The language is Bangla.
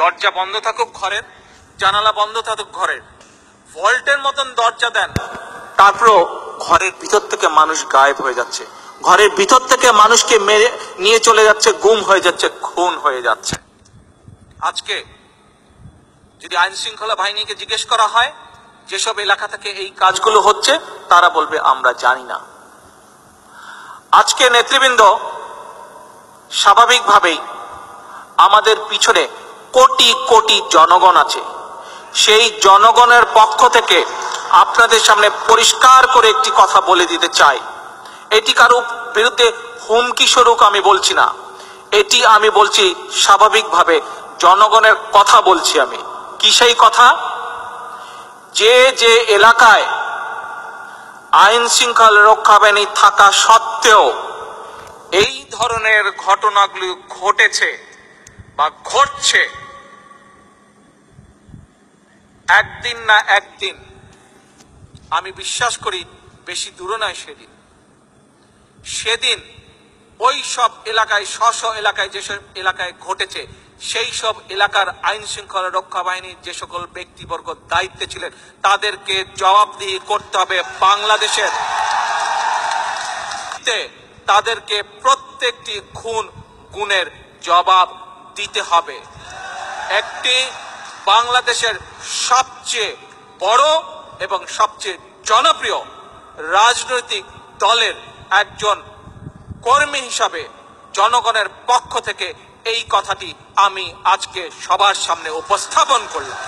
দরজা বন্ধ থাকুক ঘরের, জানালা বন্ধ থাকুক ঘরের, ভল্টের মতন দরজা দেন, তারপরও ঘরের ভিতর থেকে মানুষ গায়েব হয়ে যাচ্ছে, ঘরের ভিতর থেকে মানুষকে মেরে নিয়ে চলে যাচ্ছে, গুম হয়ে যাচ্ছে, খুন হয়ে যাচ্ছে। আজকে যদি আইন শৃঙ্খলা বাহিনীকে জিজ্ঞেস করা হয় যেসব এলাকা থেকে এই কাজগুলো হচ্ছে, তারা বলবে আমরা জানি না। আজকে নেতৃবৃন্দ, স্বাভাবিকভাবেই আমাদের পিছনে কোটি কোটি জনগণ আছে। সেই জনগণের পক্ষ থেকে আপনাদের সামনে পরিষ্কার করে একটি কথা বলে দিতে চাই। এটি কারো বিরুদ্ধে হুমকি স্বরূপ আমি বলছি না, এটি আমি বলছি স্বাভাবিকভাবে জনগণের কথা বলছি। আমি কি সেই কথা? যে যে এলাকায় আইন শৃঙ্খলা রক্ষা বাহিনী থাকা সত্ত্বেও এই ধরনের ঘটনাগুলি ঘটেছে বা ঘটছে, একদিন না একদিন, আমি বিশ্বাস করি বেশি দূরে নয় সেদিন ওই সব এলাকায়, স্ব এলাকায় যেসব এলাকায় ঘটেছে, সেই সব এলাকার আইন শৃঙ্খলা রক্ষা বাহিনীর যে সকল ব্যক্তিবর্গ দায়িত্বে ছিলেন, তাদেরকে জবাবদিহি করতে হবে। বাংলাদেশের তাদেরকে প্রত্যেকটি খুন গুণের জবাব দিতে হবে। একটি বাংলাদেশের সবচেয়ে বড় এবং সবচেয়ে জনপ্রিয় রাজনৈতিক দলের একজন কর্মী হিসাবে জনগণের পক্ষ থেকে এই কথাটি আমি আজকে সবার সামনে উপস্থাপন করলাম।